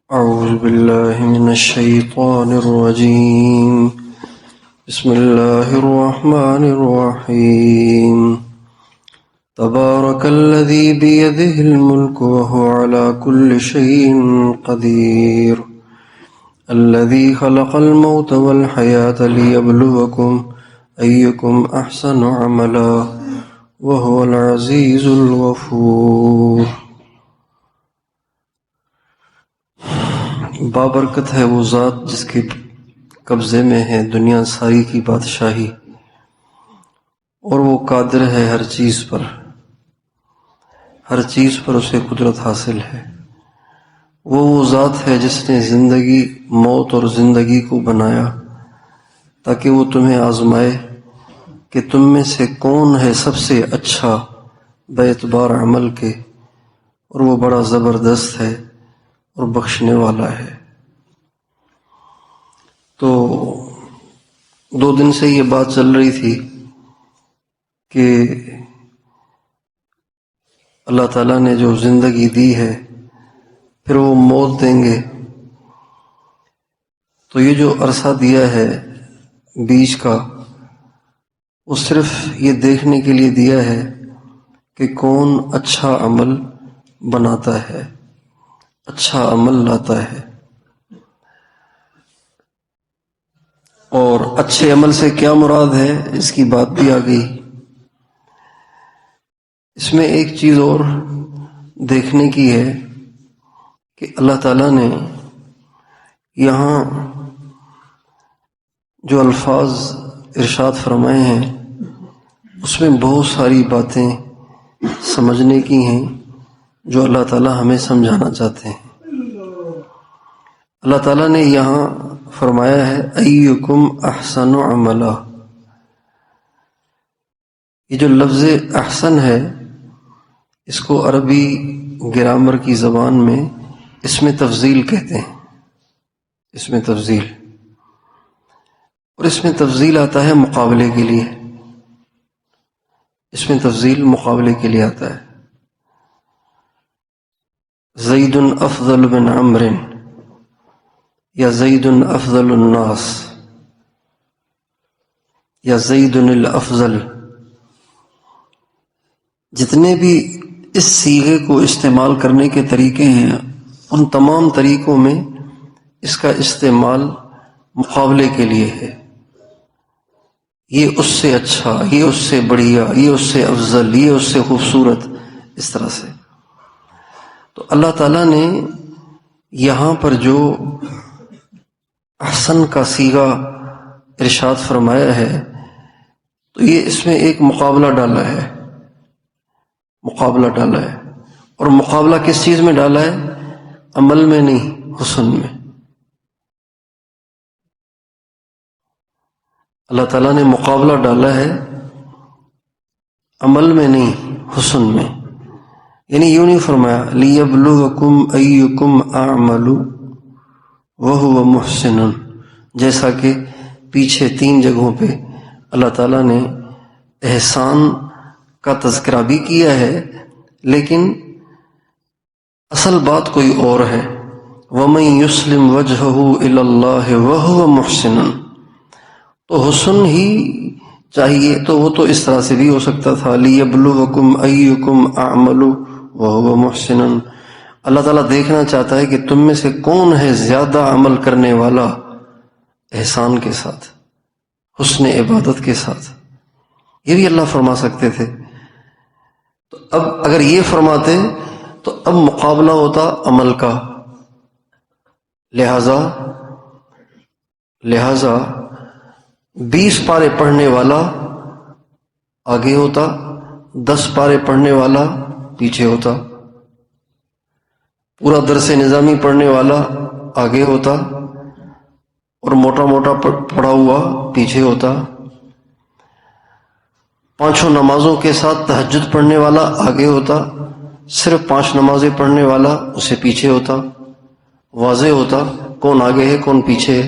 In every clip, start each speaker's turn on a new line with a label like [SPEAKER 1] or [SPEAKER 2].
[SPEAKER 1] أعوذ بالله من الشيطان الرجيم. بسم الله الرحمن الرحيم. تبارك الذي بيده الملك وهو على كل شيء قدير. الذي خلق الموت والحياة ليبلوكم أيكم أحسن عملا وهو العزيز الغفور. بابرکت ہے وہ ذات جس کے قبضے میں ہے دنیا ساری کی بادشاہی، اور وہ قادر ہے ہر چیز پر اسے قدرت حاصل ہے۔ وہ ذات ہے جس نے زندگی، موت اور زندگی کو بنایا تاکہ وہ تمہیں آزمائے کہ تم میں سے کون ہے سب سے اچھا بے اعتبار عمل کے، اور وہ بڑا زبردست ہے اور بخشنے والا ہے۔ تو 2 دن سے یہ بات چل رہی تھی کہ اللہ تعالیٰ نے جو زندگی دی ہے پھر وہ موت دیں گے، تو یہ جو عرصہ دیا ہے بیچ کا، وہ صرف یہ دیکھنے کے لیے دیا ہے کہ کون اچھا عمل بناتا ہے، اچھا عمل لاتا ہے۔ اور اچھے عمل سے کیا مراد ہے اس کی بات بھی آ گئی۔ اس میں ایک چیز اور دیکھنے کی ہے کہ اللہ تعالیٰ نے یہاں جو الفاظ ارشاد فرمائے ہیں اس میں بہت ساری باتیں سمجھنے کی ہیں جو اللہ تعالیٰ ہمیں سمجھانا چاہتے ہیں۔ اللہ تعالیٰ نے یہاں فرمایا ہے ایکم احسن عملا۔ یہ جو لفظ احسن ہے اس کو عربی گرامر کی زبان میں اس میں تفضیل کہتے ہیں، اس میں تفضیل، اور اس میں تفضیل آتا ہے مقابلے کے لیے، اس میں تفضیل مقابلے کے لیے آتا ہے۔ زید افضل من عمر، یا زید افضل الناس، یا زید الافضل، جتنے بھی اس صیغے کو استعمال کرنے کے طریقے ہیں ان تمام طریقوں میں اس کا استعمال مقابلے کے لیے ہے۔ یہ اس سے اچھا، یہ اس سے بڑھیا، یہ اس سے افضل، یہ اس سے خوبصورت، اس طرح سے۔ تو اللہ تعالیٰ نے یہاں پر جو احسن کا صیغہ ارشاد فرمایا ہے تو یہ اس میں ایک مقابلہ ڈالا ہے، مقابلہ ڈالا ہے، اور مقابلہ کس چیز میں ڈالا ہے؟ عمل میں نہیں، حسن میں۔ اللہ تعالیٰ نے مقابلہ ڈالا ہے عمل میں نہیں، حسن میں۔ یعنی یوں نہیں فرمایا لیبلوکم ایکم اعمل وہو محسن، جیسا کہ پیچھے 3 جگہوں پہ اللہ تعالیٰ نے احسان کا تذکرہ بھی کیا ہے، لیکن اصل بات کوئی اور ہے۔ وَمَن يُسْلِمْ وَجْهَهُ إِلَى اللَّهِ وَهُوَ مُحْسِنٌ، تو حسن ہی چاہیے، تو وہ تو اس طرح سے بھی ہو سکتا تھا لِيَبْلُوَكُمْ أَيُّكُمْ أَعْمَلُ وَهُوَ مُحْسِنٌ۔ اللہ تعالیٰ دیکھنا چاہتا ہے کہ تم میں سے کون ہے زیادہ عمل کرنے والا احسان کے ساتھ، حسن عبادت کے ساتھ۔ یہ بھی اللہ فرما سکتے تھے، تو اب اگر یہ فرماتے تو اب مقابلہ ہوتا عمل کا، لہذا 20 پارے پڑھنے والا آگے ہوتا، 10 پارے پڑھنے والا پیچھے ہوتا، پورا درس نظامی پڑھنے والا آگے ہوتا اور موٹا موٹا پڑھا ہوا پیچھے ہوتا، 5 نمازوں کے ساتھ تہجد پڑھنے والا آگے ہوتا، صرف 5 نمازیں پڑھنے والا اسے پیچھے ہوتا۔ واضح ہوتا کون آگے ہے کون پیچھے ہے۔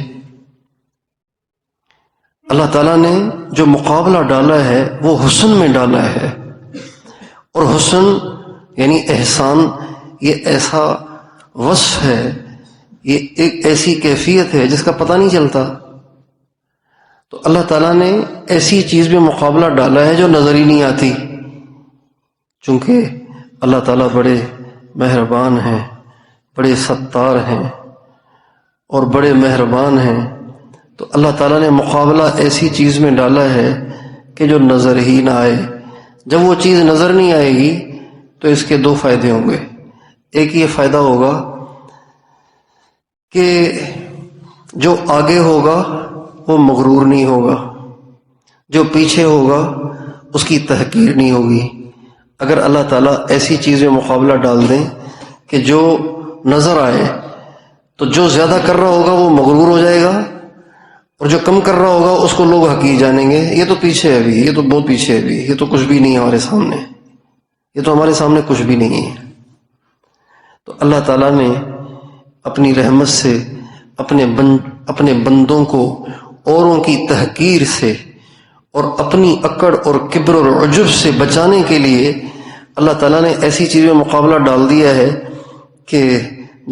[SPEAKER 1] اللہ تعالیٰ نے جو مقابلہ ڈالا ہے وہ حسن میں ڈالا ہے، اور حسن یعنی احسان یہ ایسا وصف ہے یہ ایک ایسی کیفیت ہے جس کا پتہ نہیں چلتا. تو اللہ تعالیٰ نے ایسی چیز میں مقابلہ ڈالا ہے جو نظر ہی نہیں آتی. چونکہ اللہ تعالیٰ بڑے مہربان ہیں، بڑے ستار ہیں اور بڑے مہربان ہیں، تو اللہ تعالیٰ نے مقابلہ ایسی چیز میں ڈالا ہے کہ جو نظر ہی نہ آئے. جب وہ چیز نظر نہیں آئے گی تو اس کے دو فائدے ہوں گے. ایک یہ فائدہ ہوگا کہ جو آگے ہوگا وہ مغرور نہیں ہوگا، جو پیچھے ہوگا اس کی تحقیر نہیں ہوگی. اگر اللہ تعالیٰ ایسی چیزیں مقابلہ ڈال دیں کہ جو نظر آئے تو جو زیادہ کر رہا ہوگا وہ مغرور ہو جائے گا، اور جو کم کر رہا ہوگا اس کو لوگ حقیر جانیں گے. یہ تو پیچھے ہے ابھی، یہ تو بہت پیچھے ہے ابھی، یہ تو کچھ بھی نہیں ہے ہمارے سامنے، یہ تو ہمارے سامنے کچھ بھی نہیں ہے. تو اللہ تعالیٰ نے اپنی رحمت سے اپنے بندوں کو اوروں کی تحقیر سے اور اپنی اکڑ اور کبر اور عجب سے بچانے کے لیے اللہ تعالیٰ نے ایسی چیز میں مقابلہ ڈال دیا ہے کہ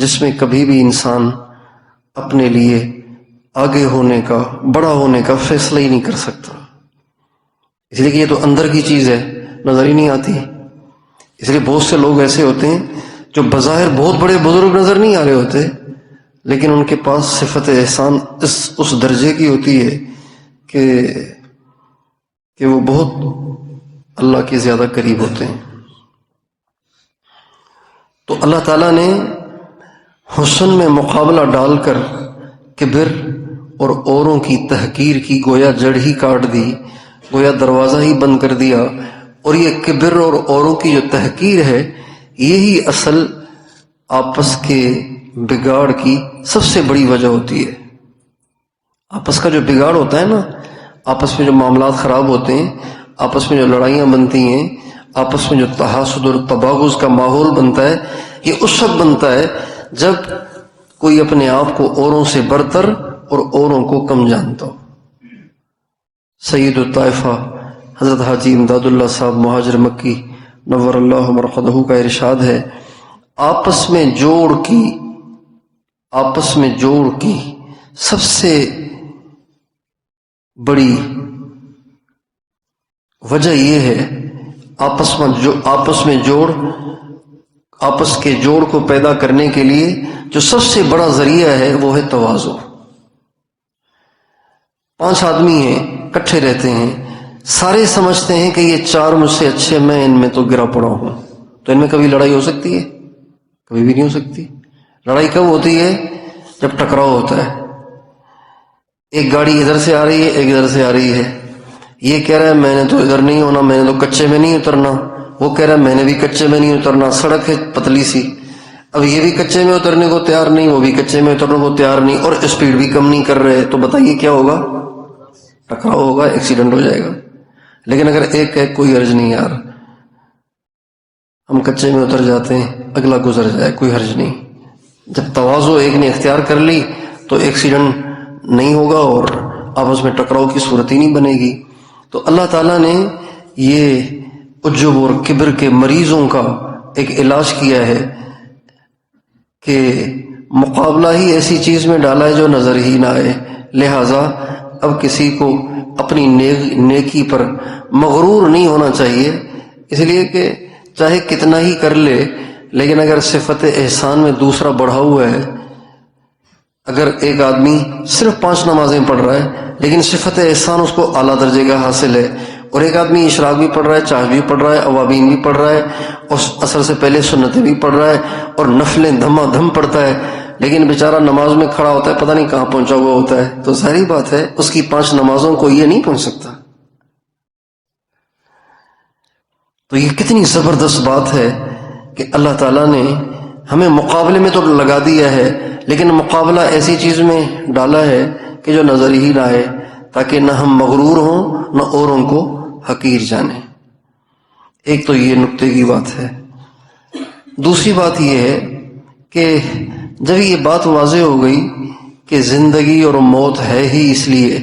[SPEAKER 1] جس میں کبھی بھی انسان اپنے لیے آگے ہونے کا، بڑا ہونے کا فیصلہ ہی نہیں کر سکتا. اس لیے کہ یہ تو اندر کی چیز ہے، نظر ہی نہیں آتی. اس لیے بہت سے لوگ ایسے ہوتے ہیں جو بظاہر بہت بڑے بزرگ نظر نہیں آ رہے ہوتے، لیکن ان کے پاس صفت احسان اس درجے کی ہوتی ہے کہ وہ بہت اللہ کے زیادہ قریب ہوتے ہیں. تو اللہ تعالیٰ نے حسن میں مقابلہ ڈال کر کبر اور اوروں کی تحقیر کی گویا جڑ ہی کاٹ دی، گویا دروازہ ہی بند کر دیا. اور یہ کبر اور اوروں کی جو تحقیر ہے، یہی اصل آپس کے بگاڑ کی سب سے بڑی وجہ ہوتی ہے. آپس کا جو بگاڑ ہوتا ہے نا، آپس میں جو معاملات خراب ہوتے ہیں، آپس میں جو لڑائیاں بنتی ہیں، آپس میں جو تحاسد اور تباغض کا ماحول بنتا ہے، یہ اس وقت بنتا ہے جب کوئی اپنے آپ کو اوروں سے برتر اور اوروں کو کم جانتا ہو. سید الطائفہ حضرت حاجی امداد اللہ صاحب مہاجر مکی نور اللہ مرقدہ کا ارشاد ہے، آپس میں جوڑ کی سب سے بڑی وجہ یہ ہے، آپس کے جوڑ کو پیدا کرنے کے لیے جو سب سے بڑا ذریعہ ہے وہ ہے تواضع. 5 آدمی ہیں، اکٹھے رہتے ہیں، سارے سمجھتے ہیں کہ یہ 4 مجھ سے اچھے، میں ان میں تو گرا پڑا ہوں. تو ان میں کبھی لڑائی ہو سکتی ہے؟ کبھی بھی نہیں ہو سکتی. لڑائی کب ہوتی ہے؟ جب ٹکراؤ ہوتا ہے. ایک گاڑی ادھر سے آ رہی ہے، ایک ادھر سے آ رہی ہے. یہ کہہ رہا ہے میں نے تو ادھر نہیں ہونا، میں نے تو کچے میں نہیں اترنا. وہ کہہ رہا ہے میں نے بھی کچے میں نہیں اترنا. سڑک ہے پتلی سی، اب یہ بھی کچے میں اترنے کو تیار نہیں، وہ بھی کچے میں اترنے کو تیار نہیں، اور اسپیڈ بھی کم نہیں کر رہے. تو بتائیے کیا ہوگا؟ ٹکراؤ ہوگا، ایکسیڈنٹ ہو جائے گا. لیکن اگر ایک کہ کوئی حرج نہیں یار، ہم کچے میں اتر جاتے ہیں، اگلا گزر جائے، کوئی حرج نہیں. جب تواضع ایک نے اختیار کر لی تو ایکسیڈنٹ نہیں ہوگا اور آپس میں ٹکراؤ کی صورت ہی نہیں بنے گی. تو اللہ تعالیٰ نے یہ عجب اور کبر کے مریضوں کا ایک علاج کیا ہے کہ مقابلہ ہی ایسی چیز میں ڈالا ہے جو نظر ہی نہ آئے. لہٰذا اب کسی کو اپنی نیکی پر مغرور نہیں ہونا چاہیے، اس لیے کہ چاہے کتنا ہی کر لے، لیکن اگر صفت احسان میں دوسرا بڑھا ہوا ہے، اگر ایک آدمی صرف 5 نمازیں پڑھ رہا ہے لیکن صفت احسان اس کو اعلیٰ درجے کا حاصل ہے، اور ایک آدمی اشراق بھی پڑھ رہا ہے، چاش بھی پڑھ رہا ہے، اوابین بھی پڑھ رہا ہے، اور عصر سے پہلے سنتیں بھی پڑھ رہا ہے، اور نفلیں دھما دھم پڑھتا ہے، لیکن بیچارہ نماز میں کھڑا ہوتا ہے، پتہ نہیں کہاں پہنچا ہوا ہوتا ہے، تو ظاہری بات ہے اس کی 5 نمازوں کو یہ نہیں پہنچ سکتا. تو یہ کتنی زبردست بات ہے کہ اللہ تعالیٰ نے ہمیں مقابلے میں تو لگا دیا ہے، لیکن مقابلہ ایسی چیز میں ڈالا ہے کہ جو نظر ہی نہ آئے، تاکہ نہ ہم مغرور ہوں نہ اوروں کو حقیر جانیں. ایک تو یہ نکتے کی بات ہے. دوسری بات یہ ہے کہ جب یہ بات واضح ہو گئی کہ زندگی اور موت ہے ہی اس لیے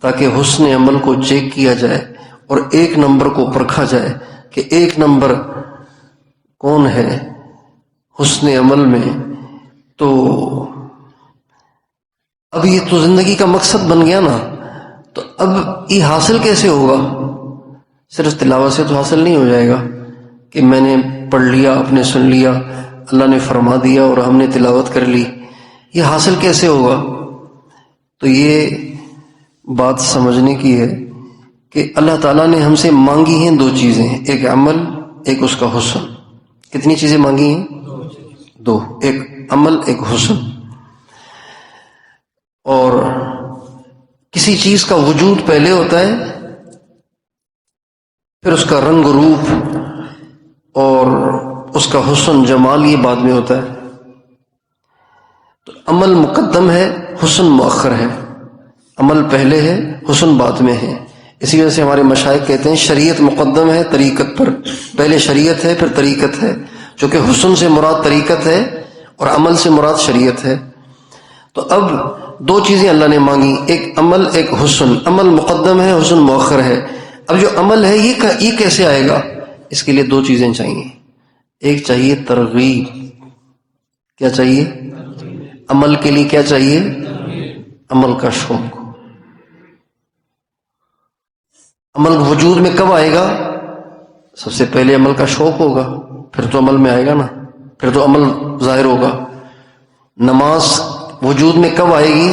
[SPEAKER 1] تاکہ حسن عمل کو چیک کیا جائے اور 1 نمبر کو پرکھا جائے کہ 1 نمبر کون ہے حسن عمل میں، تو اب یہ تو زندگی کا مقصد بن گیا نا، تو اب یہ حاصل کیسے ہوگا؟ صرف تلاوت سے تو حاصل نہیں ہو جائے گا کہ میں نے پڑھ لیا، آپ نے سن لیا، اللہ نے فرما دیا اور ہم نے تلاوت کر لی. یہ حاصل کیسے ہوگا؟ تو یہ بات سمجھنے کی ہے کہ اللہ تعالیٰ نے ہم سے مانگی ہیں دو چیزیں، ایک عمل، ایک اس کا حسن. کتنی چیزیں مانگی ہیں؟ دو، ایک عمل، ایک حسن. اور کسی چیز کا وجود پہلے ہوتا ہے، پھر اس کا رنگ و روپ اور اس کا حسن جمال یہ بعد میں ہوتا ہے. تو عمل مقدم ہے، حسن مؤخر ہے. عمل پہلے ہے، حسن بعد میں ہے. اسی وجہ سے ہمارے مشائخ کہتے ہیں شریعت مقدم ہے طریقت پر، پہلے شریعت ہے پھر طریقت ہے، چونکہ حسن سے مراد طریقت ہے اور عمل سے مراد شریعت ہے. تو اب دو چیزیں اللہ نے مانگی، ایک عمل، ایک حسن. عمل مقدم ہے، حسن مؤخر ہے. اب جو عمل ہے یہ کیسے آئے گا؟ اس کے لیے دو چیزیں چاہیے. ایک چاہیے ترغیب. کیا چاہیے؟ عمل کے لیے کیا چاہیے؟ عمل کا شوق. عمل وجود میں کب آئے گا؟ سب سے پہلے عمل کا شوق ہوگا، پھر تو عمل میں آئے گا نا، پھر تو عمل ظاہر ہوگا. نماز وجود میں کب آئے گی؟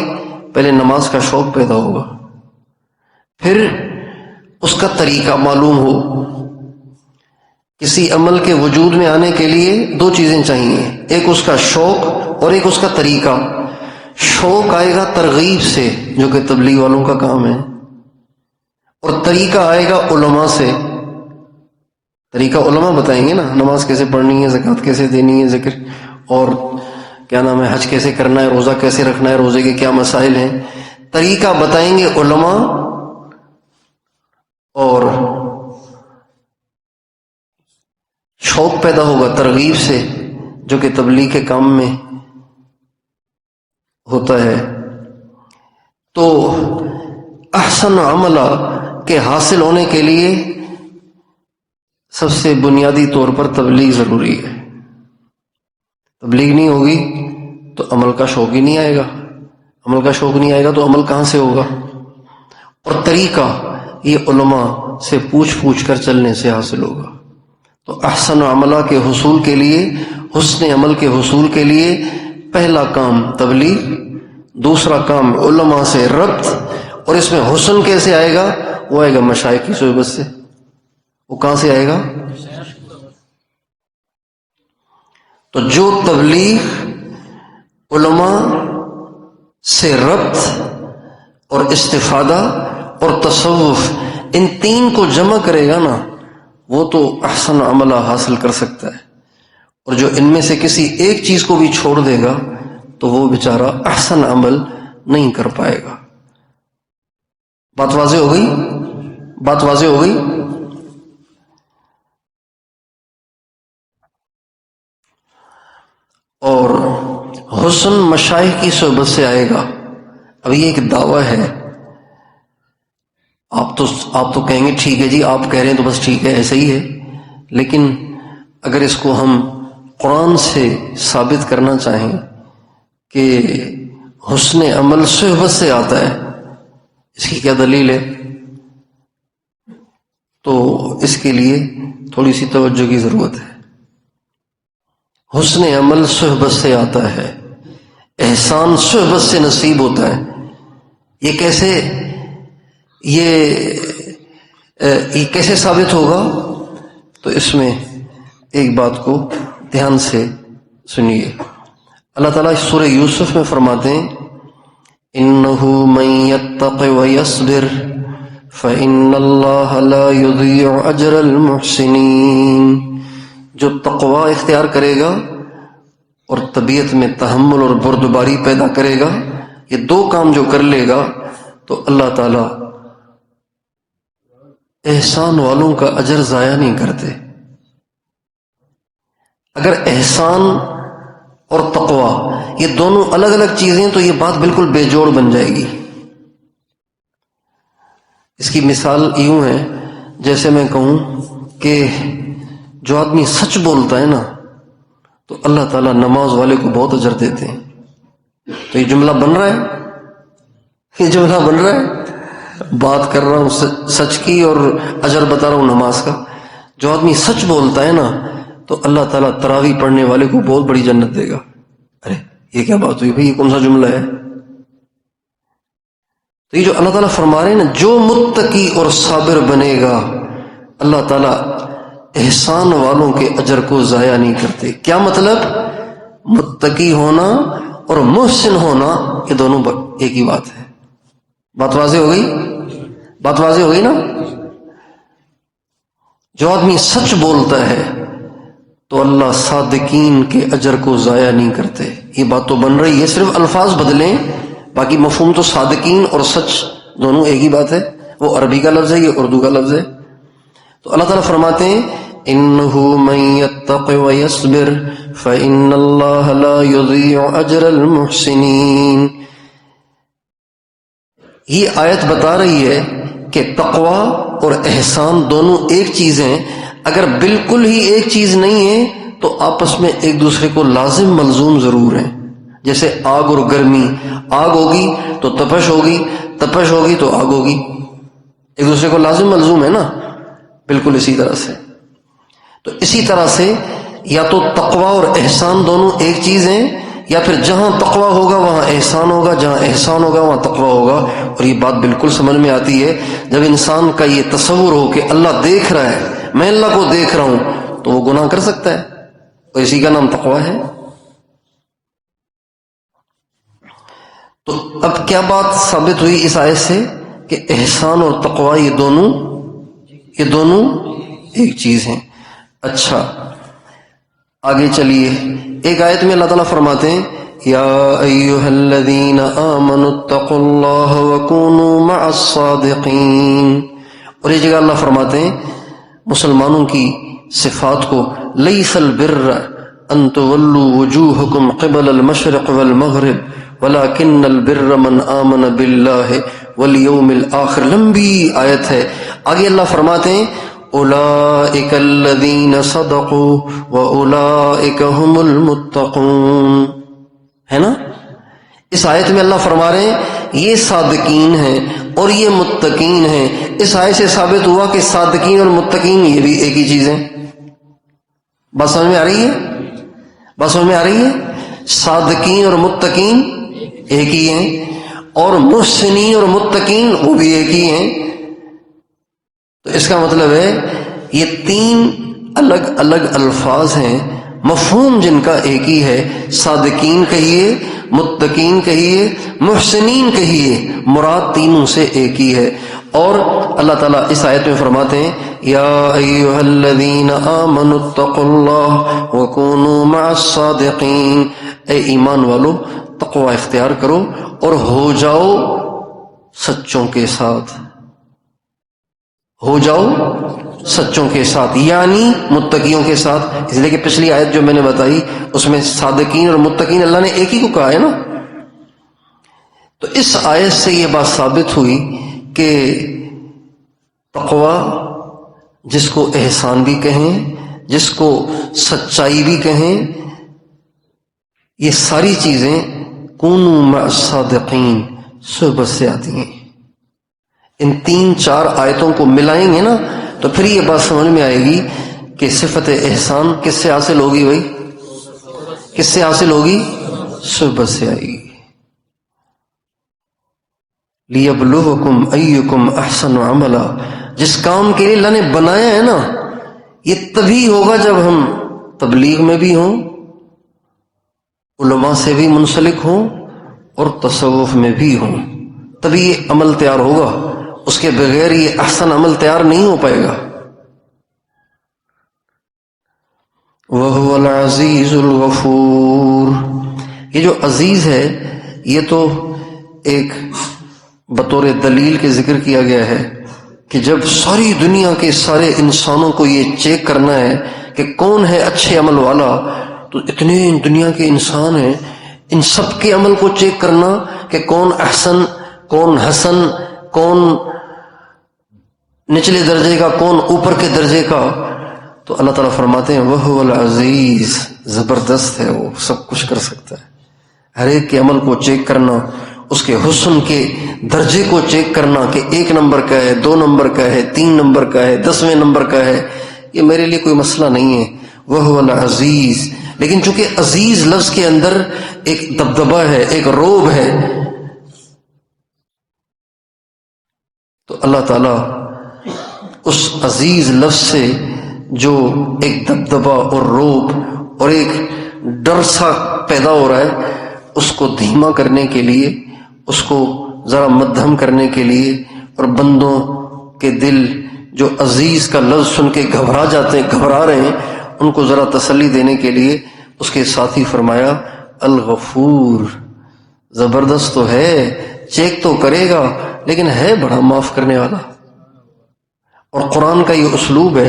[SPEAKER 1] پہلے نماز کا شوق پیدا ہوگا، پھر اس کا طریقہ معلوم ہو. کسی عمل کے وجود میں آنے کے لیے دو چیزیں چاہیے، ایک اس کا شوق اور ایک اس کا طریقہ. شوق آئے گا ترغیب سے، جو کہ تبلیغ والوں کا کام ہے، اور طریقہ آئے گا علماء سے. طریقہ علماء بتائیں گے نا، نماز کیسے پڑھنی ہے، زکوٰۃ کیسے دینی ہے، ذکر اور کیا نام ہے، حج کیسے کرنا ہے، روزہ کیسے رکھنا ہے، روزے کے کیا مسائل ہیں. طریقہ بتائیں گے علماء، اور شوق پیدا ہوگا ترغیب سے، جو کہ تبلیغ کے کام میں ہوتا ہے. تو احسن عملہ کے حاصل ہونے کے لیے سب سے بنیادی طور پر تبلیغ ضروری ہے. تبلیغ نہیں ہوگی تو عمل کا شوق ہی نہیں آئے گا. عمل کا شوق نہیں آئے گا تو عمل کہاں سے ہوگا؟ اور طریقہ یہ علماء سے پوچھ کر چلنے سے حاصل ہوگا. تو احسن عملہ کے حصول کے لیے، حسن عمل کے حصول کے لیے پہلا کام تبلیغ، دوسرا کام علماء سے ربط. اور اس میں حسن کیسے آئے گا؟ وہ آئے گا مشائخ کی صحبت سے. وہ کہاں سے آئے گا؟ تو جو تبلیغ، علماء سے ربط اور استفادہ اور تصوف، ان تین کو جمع کرے گا نا، وہ تو احسن عملہ حاصل کر سکتا ہے. اور جو ان میں سے کسی ایک چیز کو بھی چھوڑ دے گا تو وہ بیچارہ احسن عمل نہیں کر پائے گا. بات واضح ہو گئی؟ بات واضح ہو گئی؟ اور حسن مشائخ کی صحبت سے آئے گا. اب یہ ایک دعویٰ ہے. آپ تو کہیں گے ٹھیک ہے جی، آپ کہہ رہے ہیں تو بس ٹھیک ہے، ایسا ہی ہے. لیکن اگر اس کو ہم قرآن سے ثابت کرنا چاہیں کہ حسن عمل صحبت سے آتا ہے، اس کی کیا دلیل ہے؟ تو اس کے لیے تھوڑی سی توجہ کی ضرورت ہے. حسن عمل صحبت سے آتا ہے، احسان صحبت سے نصیب ہوتا ہے. یہ کیسے ثابت ہوگا؟ تو اس میں ایک بات کو دھیان سے سنیے. اللہ تعالیٰ سورہ یوسف میں فرماتے ہیں اِنَّهُ مَن يَتَّقِ وَيَصْبِرْ فَإِنَّ اللَّهَ لَا يُضِيعُ أَجْرَ الْمُحْسِنِينَ. جو تقوی اختیار کرے گا اور طبیعت میں تحمل اور بردباری پیدا کرے گا، یہ دو کام جو کر لے گا، تو اللہ تعالیٰ احسان والوں کا اجر ضائع نہیں کرتے. اگر احسان اور تقوی یہ دونوں الگ الگ چیزیں تو یہ بات بالکل بے جوڑ بن جائے گی. اس کی مثال یوں ہے، جیسے میں کہوں کہ جو آدمی سچ بولتا ہے نا، تو اللہ تعالیٰ نماز والے کو بہت اجر دیتے ہیں. تو یہ جملہ بن رہا ہے یہ جملہ بن رہا ہے، بات کر رہا ہوں سچ کی اور اجر بتا رہا ہوں نماز کا. جو آدمی سچ بولتا ہے نا تو اللہ تعالیٰ تراویح پڑھنے والے کو بہت بڑی جنت دے گا. ارے یہ کیا بات ہوئی بھائی، یہ کون سا جملہ ہے؟ تو یہ جو اللہ تعالیٰ فرما رہے ہیں نا، جو متقی اور صابر بنے گا اللہ تعالیٰ احسان والوں کے اجر کو ضائع نہیں کرتے. کیا مطلب؟ متقی ہونا اور محسن ہونا یہ دونوں ایک ہی بات ہے. بات واضح ہو گئی؟ بات واضح ہو گئی نا؟ جو آدمی سچ بولتا ہے تو اللہ صادقین کے اجر کو ضائع نہیں کرتے. یہ بات تو بن رہی ہے، صرف الفاظ بدلیں، باقی مفہوم تو صادقین اور سچ دونوں ایک ہی بات ہے. وہ عربی کا لفظ ہے، یہ اردو کا لفظ ہے. تو اللہ تعالیٰ فرماتے ہیں اِنَّهُ مَن يَتَّقِ وَيَصْبِرْ فَإِنَّ اللَّهَ لَا يُضِيعُ أَجْرَ الْمُحْسِنِينَ. یہ آیت بتا رہی ہے کہ تقوی اور احسان دونوں ایک چیز ہیں. اگر بالکل ہی ایک چیز نہیں ہے تو آپس میں ایک دوسرے کو لازم ملزوم ضرور ہیں. جیسے آگ اور گرمی، آگ ہوگی تو تپش ہوگی، تپش ہوگی تو آگ ہوگی، ایک دوسرے کو لازم ملزوم ہے نا. بالکل اسی طرح سے. تو اسی طرح سے یا تو تقوی اور احسان دونوں ایک چیز ہیں، یا پھر جہاں تقوی ہوگا وہاں احسان ہوگا، جہاں احسان ہوگا وہاں تقوی ہوگا. اور یہ بات بالکل سمجھ میں آتی ہے جب انسان کا یہ تصور ہو کہ اللہ دیکھ رہا ہے، میں اللہ کو دیکھ رہا ہوں، تو وہ گناہ کر سکتا ہے، اور اسی کا نام تقوی ہے. تو اب کیا بات ثابت ہوئی اس آیت سے کہ احسان اور تقوی یہ دونوں ایک چیز ہیں. اچھا آگے چلیے، ایک آیت میں اللہ تعالیٰ فرماتے ہیں یا ایھا الذین آمنوا اتقوا اللہ وکونوا مع الصادقین. اور یہ جگہ اللہ فرماتے ہیں مسلمانوں کی صفات کو، لیس البر ان تولوا وجوہکم قبل المشرق والمغرب ولکن البر من آمن باللہ والیوم الآخر. لمبی آیت ہے. آگے اللہ فرماتے ہیں اولئک الذین صدقوا واولئک هم المتقون. ہے نا؟ اس آیت میں اللہ فرما رہے ہیں یہ صادقین ہیں اور یہ متقین ہیں. اس آیت سے ثابت ہوا کہ صادقین اور متقین یہ بھی ایک ہی چیز ہیں. بات سمجھ میں آ رہی ہے؟ بات سمجھ میں آ رہی ہے؟ صادقین اور متقین ایک ہی ہیں، اور محسنین اور متقین وہ بھی ایک ہی ہیں. تو اس کا مطلب ہے یہ تین الگ الگ الفاظ ہیں، مفہوم جن کا ایک ہی ہے. صادقین کہیے، متقین کہیے، محسنین کہیے، مراد تینوں سے ایک ہی ہے. اور اللہ تعالیٰ اس آیت میں فرماتے ہیں یا ایھا الذین آمنوا اتقوا اللہ وکونوا مع الصادقین. اے ایمان والو تقوی اختیار کرو اور ہو جاؤ سچوں کے ساتھ، ہو جاؤ سچوں کے ساتھ، یعنی متقیوں کے ساتھ. اس لیے کہ پچھلی آیت جو میں نے بتائی اس میں صادقین اور متقین اللہ نے ایک ہی کو کہا ہے نا. تو اس آیت سے یہ بات ثابت ہوئی کہ تقوی جس کو احسان بھی کہیں، جس کو سچائی بھی کہیں، یہ ساری چیزیں کونوا مع الصادقین صحبت سے آتی ہیں. ان تین چار آیتوں کو ملائیں گے نا تو پھر یہ بات سمجھ میں آئے گی کہ صفت احسان کس سے حاصل ہوگی بھائی؟ کس سے حاصل ہوگی؟ صحبت سے آئے گی. لیبلوکم ایکم احسن عملا. جس کام کے لیے اللہ نے بنایا ہے نا یہ تبھی ہوگا جب ہم تبلیغ میں بھی ہوں، علماء سے بھی منسلک ہوں اور تصوف میں بھی ہوں، تبھی یہ عمل تیار ہوگا. اس کے بغیر یہ احسن عمل تیار نہیں ہو پائے گا. وَهُوَ الْعَزِيزُ الْغَفُورُ. یہ جو عزیز ہے یہ تو ایک بطور دلیل کے ذکر کیا گیا ہے کہ جب ساری دنیا کے سارے انسانوں کو یہ چیک کرنا ہے کہ کون ہے اچھے عمل والا، تو اتنے دنیا کے انسان ہیں، ان سب کے عمل کو چیک کرنا کہ کون احسن، کون حسن، کون نچلے درجے کا، کون اوپر کے درجے کا. تو اللہ تعالیٰ فرماتے ہیں وَهُوَ الْعَزِيزُ. زبردست ہے، وہ سب کچھ کر سکتا ہے. ہر ایک کے عمل کو چیک کرنا اس کے حسن کے درجے کو چیک کرنا کہ 1 نمبر کا ہے، 2 نمبر کا ہے، 3 نمبر کا ہے، 10ویں نمبر کا ہے، یہ میرے لیے کوئی مسئلہ نہیں ہے. وہ العزیز. لیکن چونکہ عزیز لفظ کے اندر ایک دبدبہ ہے، ایک روب ہے، تو اللہ تعالیٰ اس عزیز لفظ سے جو ایک دبدبہ اور روب اور ایک ڈر سا پیدا ہو رہا ہے، اس کو دھیما کرنے کے لیے، اس کو ذرا مدھم کرنے کے لیے، اور بندوں کے دل جو عزیز کا لفظ سن کے گھبرا جاتے ہیں، گھبرا رہے ہیں، ان کو ذرا تسلی دینے کے لیے اس کے ساتھ ہی فرمایا الغفور. زبردست تو ہے، چیک تو کرے گا، لیکن ہے بڑا معاف کرنے والا. اور قرآن کا یہ اسلوب ہے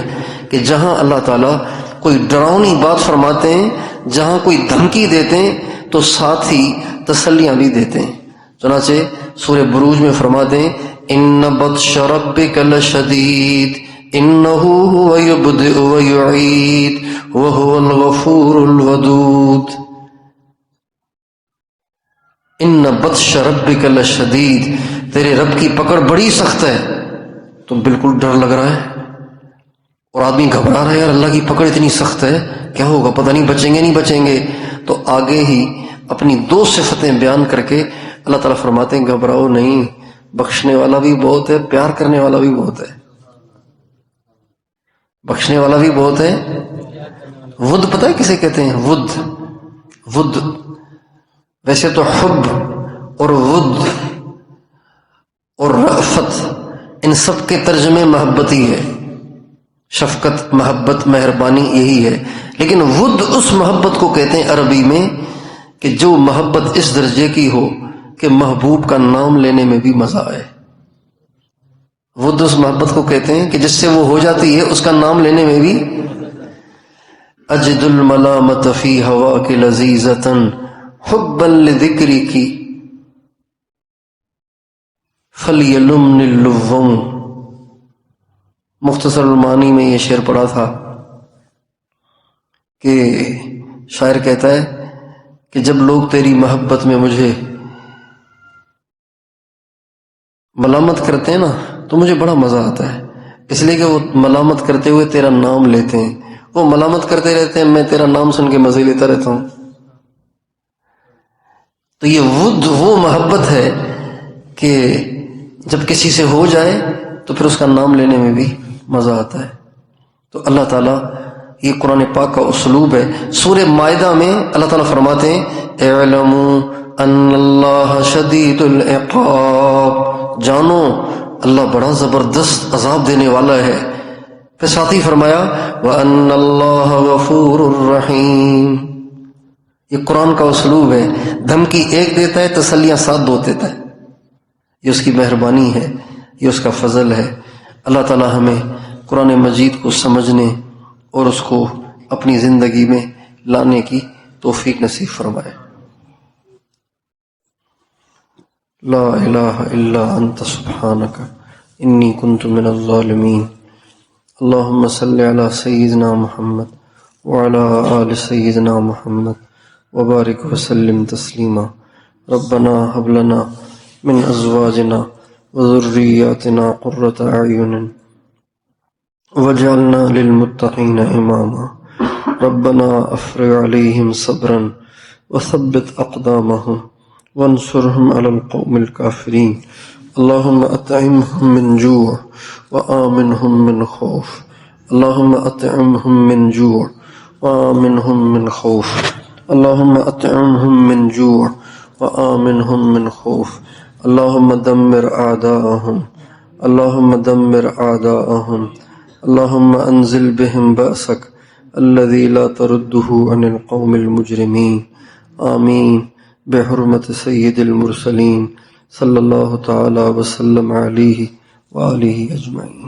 [SPEAKER 1] کہ جہاں اللہ تعالیٰ کوئی ڈراؤنی بات فرماتے ہیں، جہاں کوئی دھمکی دیتے ہیں، تو ساتھ ہی تسلیاں بھی دیتے ہیں. چنانچہ سورہ بروج میں فرماتے ہیں ان بطش ربک لشدید انہ هو یبدئ ویعید وہو الغفور الودود. ان بطش ربک لشدید، تیرے رب کی پکڑ بڑی سخت ہے. تو بالکل ڈر لگ رہا ہے اور آدمی گھبرا رہا ہے، یار اللہ کی پکڑ اتنی سخت ہے، کیا ہوگا، پتہ نہیں بچیں گے نہیں بچیں گے. تو آگے ہی اپنی 2 صفتیں بیان کر کے اللہ تعالیٰ فرماتے ہیں گھبراؤ نہیں، بخشنے والا بھی بہت ہے، پیار کرنے والا بھی بہت ہے. بخشنے والا بھی بہت ہے. ود پتہ ہے کسے کہتے ہیں؟ ود. ویسے تو حب اور ود اور رأفت ان سب کے ترجمے محبت ہی ہے، شفقت، محبت، مہربانی یہی ہے. لیکن ود اس محبت کو کہتے ہیں عربی میں کہ جو محبت اس درجے کی ہو کہ محبوب کا نام لینے میں بھی مزہ آئے. ود اس محبت کو کہتے ہیں کہ جس سے وہ ہو جاتی ہے اس کا نام لینے میں بھی. اجد الملامت فی ہوا کی لذیذتن حبا لذکری کی فلیلمن اللوم. مختصر المعانی میں یہ شعر پڑھا تھا کہ شاعر کہتا ہے کہ جب لوگ تیری محبت میں مجھے ملامت کرتے ہیں نا تو مجھے بڑا مزہ آتا ہے، اس لیے کہ وہ ملامت کرتے ہوئے تیرا نام لیتے ہیں. وہ ملامت کرتے رہتے ہیں، میں تیرا نام سن کے مزے لیتا رہتا ہوں. تو یہ ود وہ محبت ہے کہ جب کسی سے ہو جائے تو پھر اس کا نام لینے میں بھی مزہ آتا ہے. تو اللہ تعالیٰ، یہ قرآن پاک کا اسلوب ہے. سورہ مائدہ میں اللہ تعالیٰ فرماتے ہیں اعلموا ان اللہ شدید العقاب، جانو اللہ بڑا زبردست عذاب دینے والا ہے. پھر ساتھ ہی فرمایا وَأَنَّ اللَّهَ غَفُورٌ رَحِيمٌ. یہ قرآن کا اسلوب ہے، دھمکی ایک دیتا ہے، تسلیاں 7 دو دیتا ہے. یہ اس کی مہربانی ہے، یہ اس کا فضل ہے. اللہ تعالیٰ ہمیں قرآن مجید کو سمجھنے اور اس کو اپنی زندگی میں لانے کی توفیق نصیب فرمائے. لا الہ الا انت سبحانک انی کنت من الظالمین. اللہم صلی علی سیدنا محمد وعلی آل سیدنا محمد وبارک وسلم تسلیما. ربنا هب لنا من ازواجنا وذریاتنا قرۃ اعین واجعلنا للمتقین اماما. ربنا افرغ علیہم صبرا وثبت اقدامهم وانصرهم على القوم الكافرين. اللهم اطعمهم من جوع وآمنهم من خوف. اللهم اطعمهم من جوع وآمنهم من خوف. اللهم اطعمهم من جوع وآمنهم من خوف. اللهم دمر اعداءهم. اللهم دمر اعداءهم. اللهم انزل بهم بأسك الذي لا ترده عن القوم المجرمين. آمین بحرمت سید المرسلین صلی اللہ تعالی وسلم علیہ وآلہ اجمعین.